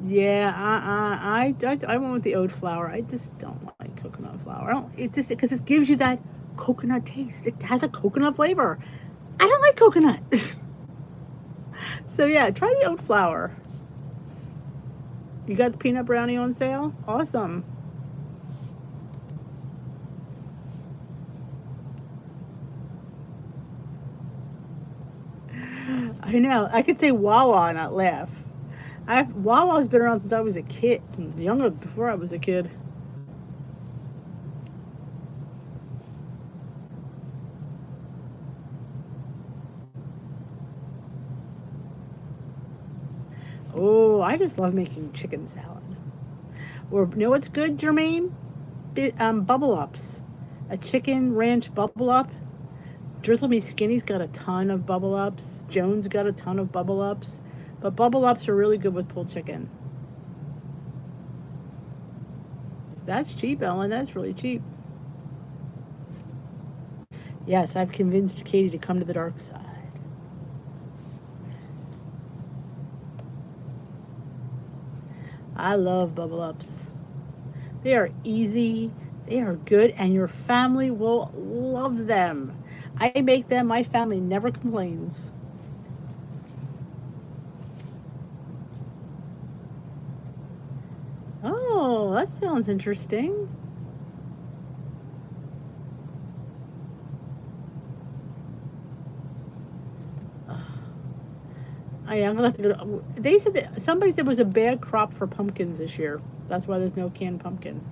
Yeah, I went with the oat flour. I just don't like coconut flour. I don't. It just because it gives you that coconut taste. It has a coconut flavor. I don't like coconut. So yeah, try the oat flour. You got the peanut brownie on sale? Awesome. I know. I could say Wawa and not laugh. Wawa's been around since I was a kid, younger before I was a kid. Oh, I just love making chicken salad. Or you know what's good, Jermaine? Bubble ups. A chicken ranch bubble up. Drizzle Me Skinny's got a ton of bubble ups. Jones got a ton of bubble ups. But bubble ups are really good with pulled chicken. That's cheap, Ellen. That's really cheap. Yes, I've convinced Katie to come to the dark side. I love bubble ups. They are easy, they are good, and your family will love them. I make them, my family never complains. Oh, that sounds interesting. I am gonna have to go. They said that somebody said it was a bad crop for pumpkins this year. That's why there's no canned pumpkin.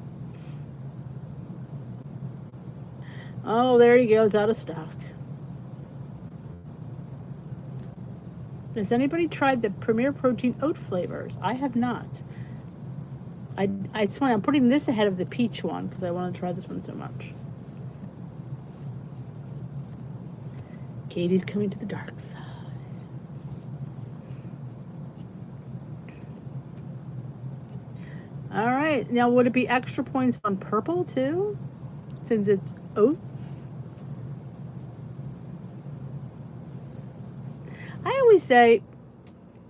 Oh, there you go. It's out of stock. Has anybody tried the Premier Protein oat flavors? I have not. It's funny. I'm putting this ahead of the peach one because I want to try this one so much. Katie's coming to the dark side. All right. Now, would it be extra points on purple too, since it's oats? I always say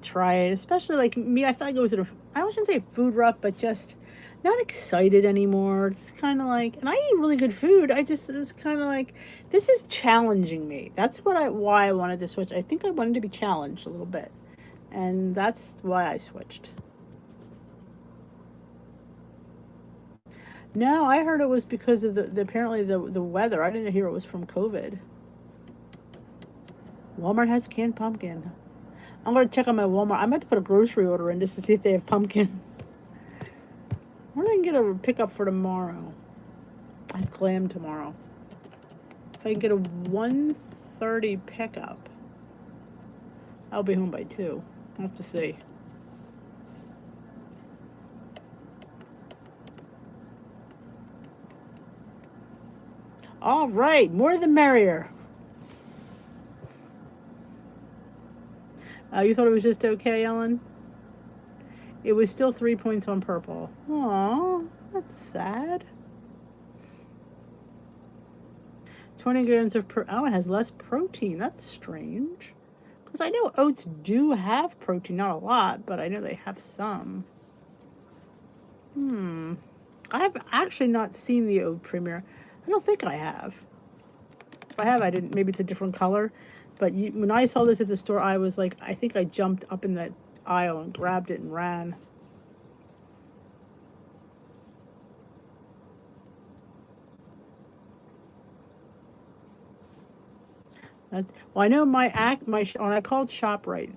try it, especially like me. I feel like it was I shouldn't say food rut, but just not excited anymore. It's kind of like, and I eat really good food. It was kind of like, this is challenging me. That's why I wanted to switch. I think I wanted to be challenged a little bit, and that's why I switched. No, I heard it was because of the apparently the weather. I didn't hear it was from COVID. Walmart has canned pumpkin. I'm gonna check on my Walmart. I might put a grocery order in just to see if they have pumpkin. Where do I can get a pickup for tomorrow? I have clam tomorrow. If I can get a 1:30 pickup, I'll be home by 2. I'll have to see. All right, more the merrier. You thought it was just okay, Ellen? It was still 3 points on purple. Aw, that's sad. 20 grams of oh, it has less protein. That's strange. Because I know oats do have protein, not a lot, but I know they have some. I've actually not seen the oat premier. I don't think I have. If I have, I didn't. Maybe it's a different color. But when I saw this at the store, I was like, I think I jumped up in that aisle and grabbed it and ran. Well, I know when I called ShopRite,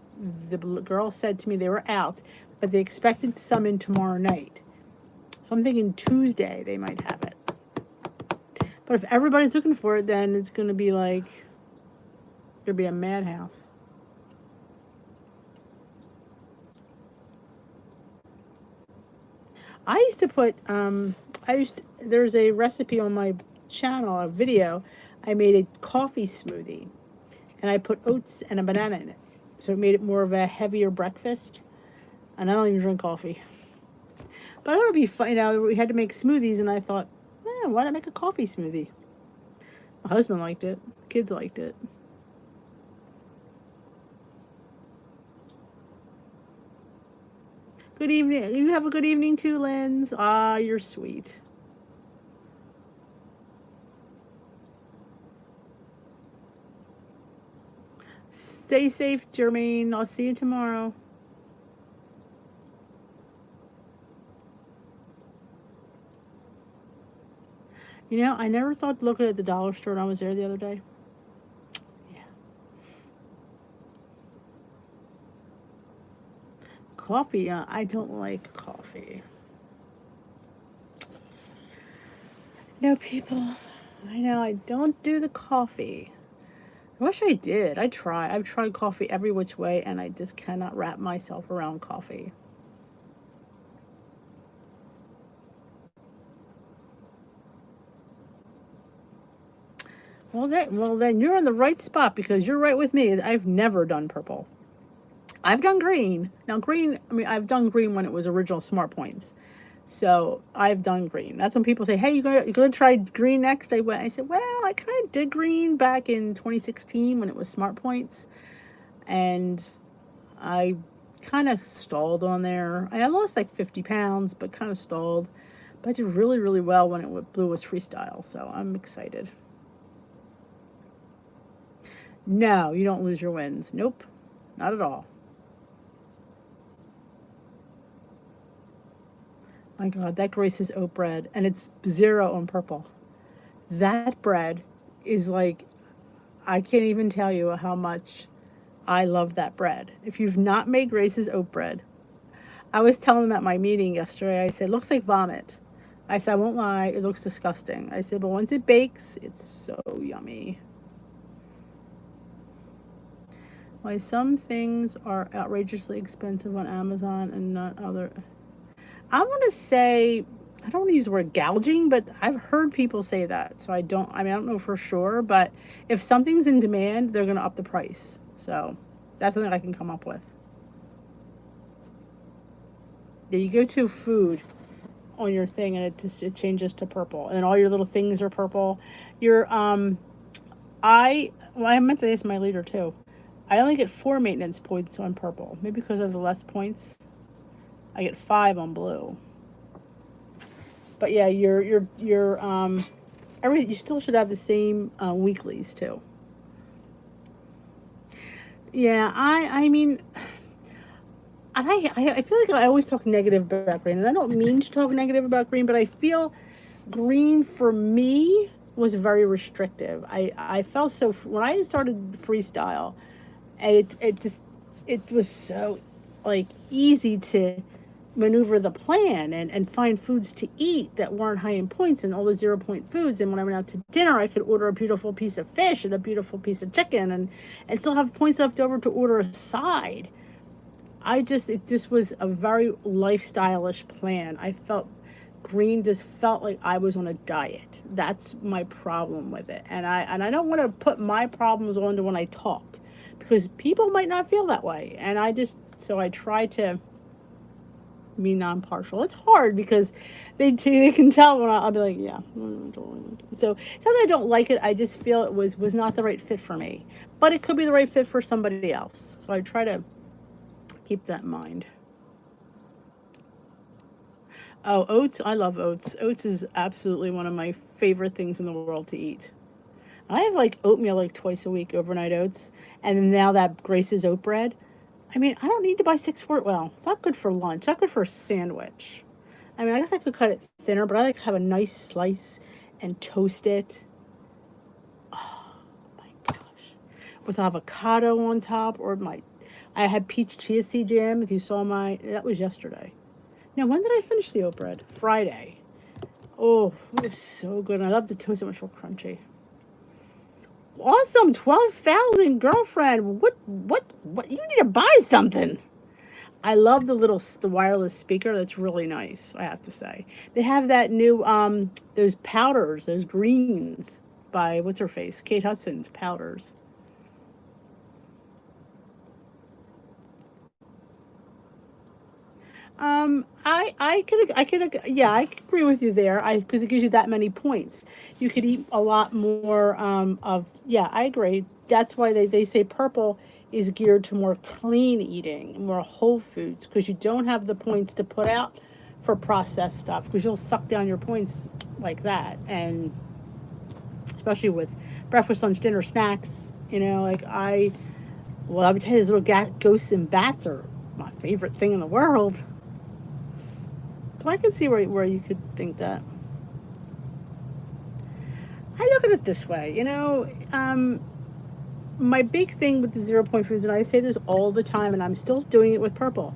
the girl said to me they were out, but they expected some in tomorrow night. So I'm thinking Tuesday they might have it. But if everybody's looking for it, then it's going to be like, it's going to be a madhouse. I used to put, there's a recipe on my channel, a video. I made a coffee smoothie, and I put oats and a banana in it. So it made it more of a heavier breakfast. And I don't even drink coffee. But it would be fun. You know, we had to make smoothies, and I thought, why not make a coffee smoothie? My husband liked it. Kids liked it. Good evening. You have a good evening too, Linz. Ah, you're sweet. Stay safe, Jermaine. I'll see you tomorrow. You know, I never thought to look at the dollar store when I was there the other day. Yeah. Coffee, I don't like coffee. No, people. I know, I don't do the coffee. I wish I did. I've tried coffee every which way, and I just cannot wrap myself around coffee. Well, then you're in the right spot because you're right with me. I've never done purple. I've done green. Now, green, I mean, I've done green when it was original Smart Points. So I've done green. That's when people say, hey, you're gonna try green next? I said, well, I kind of did green back in 2016 when it was Smart Points. And I kind of stalled on there. I lost like 50 pounds, but kind of stalled. But I did really, really well when blue was freestyle. So I'm excited. No, you don't lose your wins. Nope, not at all. My God, that Grace's oat bread, and it's 0 on purple. That bread is like, I can't even tell you how much I love that bread. If you've not made Grace's oat bread, I was telling them at my meeting yesterday, I said, looks like vomit. I said, I won't lie, it looks disgusting. I said, but once it bakes, it's so yummy. Why some things are outrageously expensive on Amazon and not other. I'm going to say, I don't want to use the word gouging, but I've heard people say that. So I don't know for sure, but if something's in demand, they're going to up the price. So that's something I can come up with. Yeah, you go to food on your thing and it changes to purple, and all your little things are purple. I meant to ask my leader too. I only get 4 maintenance points on purple. Maybe because of the less points. I get 5 on blue. But yeah, you still should have the same weeklies too. Yeah, I mean, I feel like I always talk negative about green, and I don't mean to talk negative about green, but I feel green for me was very restrictive. I felt so when I started freestyle, and it was so like easy to maneuver the plan and find foods to eat that weren't high in points and all the 0 point foods. And when I went out to dinner, I could order a beautiful piece of fish and a beautiful piece of chicken and still have points left over to order a side. It just was a very lifestyle-ish plan. I felt green just felt like I was on a diet. That's my problem with it. And I don't want to put my problems onto when I talk, because people might not feel that way. And I try to be non-partial. It's hard because they can tell when I'll be like, yeah. So it's not that I don't like it. I just feel it was not the right fit for me. But it could be the right fit for somebody else. So I try to keep that in mind. Oh, oats. I love oats. Oats is absolutely one of my favorite things in the world to eat. I have like oatmeal like twice a week, overnight oats. And now that Grace's oat bread, I mean, I don't need to buy 6 for it. Well, it's not good for lunch. It's not good for a sandwich. I mean, I guess I could cut it thinner, but I like to have a nice slice and toast it. Oh, my gosh. With avocado on top, or I had peach chia seed jam. If you saw that was yesterday. Now, when did I finish the oat bread? Friday. Oh, it was so good. I love the toast. So much more crunchy. Awesome, 12,000, girlfriend. What? You need to buy something. I love the wireless speaker. That's really nice, I have to say. They have that new those powders, those greens by what's her face, Kate Hudson's powders. I could agree with you there. Because it gives you that many points. You could eat a lot more of. Yeah, I agree. That's why they say purple is geared to more clean eating, more whole foods, because you don't have the points to put out for processed stuff, because you'll suck down your points like that, and especially with breakfast, lunch, dinner, snacks. Well, I would tell you, these little ghosts and bats are my favorite thing in the world. So I can see where you could think that. I look at it this way, my big thing with the 0 point foods, and I say this all the time, and I'm still doing it with purple.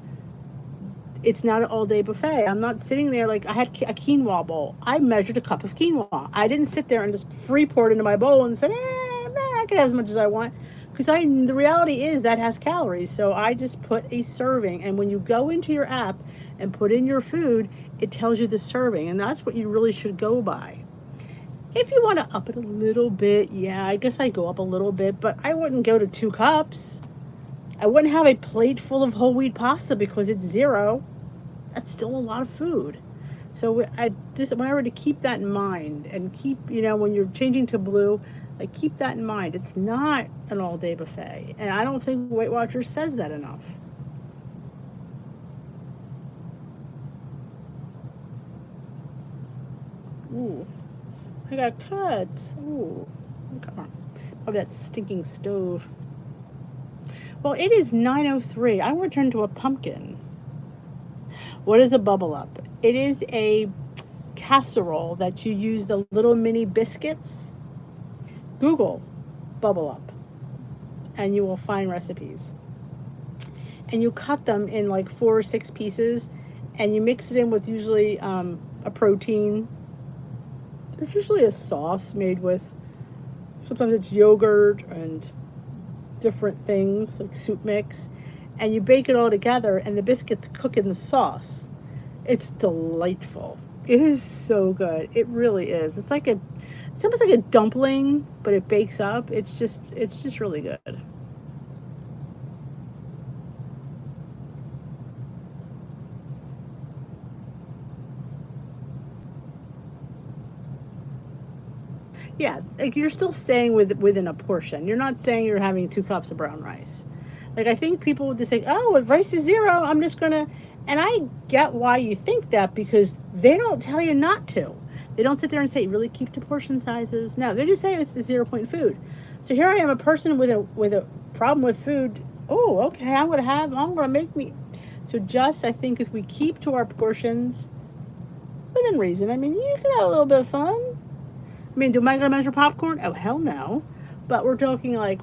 It's not an all-day buffet. I'm not sitting there like I had a quinoa bowl. I measured a cup of quinoa. I didn't sit there and just free pour it into my bowl and said, I can have as much as I want. Because the reality is that has calories. So I just put a serving. And when you go into your app and put in your food, it tells you the serving. And that's what you really should go by. If you want to up it a little bit, yeah, I guess I go up a little bit, but I wouldn't go to 2 cups. I wouldn't have a plate full of whole wheat pasta because it's 0. That's still a lot of food. So I want to keep that in mind, and keep, when you're changing to blue, like, keep that in mind. It's not an all-day buffet, and I don't think Weight Watchers says that enough. Ooh, I got cuts. Ooh, come on. Probably that stinking stove. Well, it is 9:03. I want to turn to a pumpkin. What is a bubble up? It is a casserole that you use the little mini biscuits. Google bubble up, and you will find recipes. And you cut them in like 4 or 6 pieces, and you mix it in with usually a protein. There's usually a sauce made with, sometimes it's yogurt and different things like soup mix, and you bake it all together, and the biscuits cook in the sauce. It's delightful. It is so good. It really is. It's almost like a dumpling, but it bakes up. It's just really good. Yeah, like you're still saying within a portion. You're not saying you're having 2 cups of brown rice. Like, I think people would just say, "Oh, if rice is 0, I'm just gonna." And I get why you think that, because they don't tell you not to. They don't sit there and say, "Really keep to portion sizes." No, they just say it's a 0 point food. So here I am, a person with a problem with food. Oh, okay, I'm gonna make me. So I think if we keep to our portions within reason, I mean, you can have a little bit of fun. I mean, am I going to measure popcorn? Oh, hell no. But we're talking like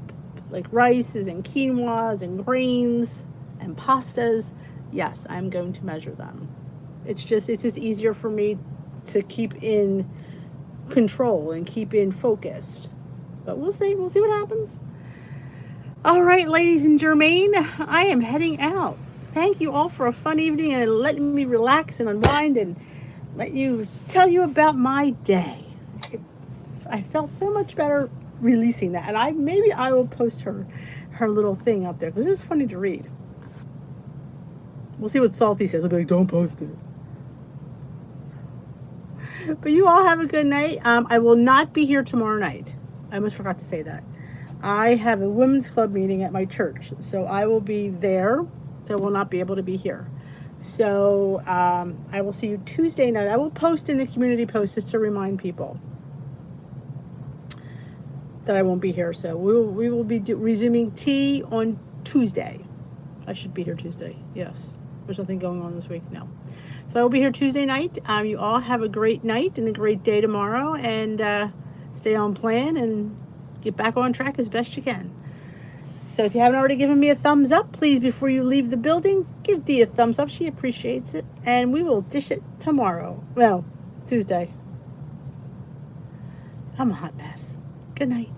rices and quinoas and grains and pastas. Yes, I'm going to measure them. It's just easier for me to keep in control and keep in focused. But we'll see. We'll see what happens. All right, ladies and Germaine, I am heading out. Thank you all for a fun evening and letting me relax and unwind and tell you about my day. I felt so much better releasing that, and maybe I will post her little thing up there, because it's funny to read. We'll see what Salty says. I'll be like, don't post it. But you all have a good night. I will not be here tomorrow night. I almost forgot to say that. I have a women's club meeting at my church, so I will be there. So I will not be able to be here. So I will see you Tuesday night. I will post in the community post just to remind people that I won't be here. So we will be resuming tea on Tuesday. I should be here Tuesday. Yes. There's nothing going on this week. No. So I will be here Tuesday night. You all have a great night and a great day tomorrow, and stay on plan and get back on track as best you can. So if you haven't already given me a thumbs up, please, before you leave the building, give Dee a thumbs up. She appreciates it. And we will dish it tomorrow. Well, Tuesday. I'm a hot mess. Good night.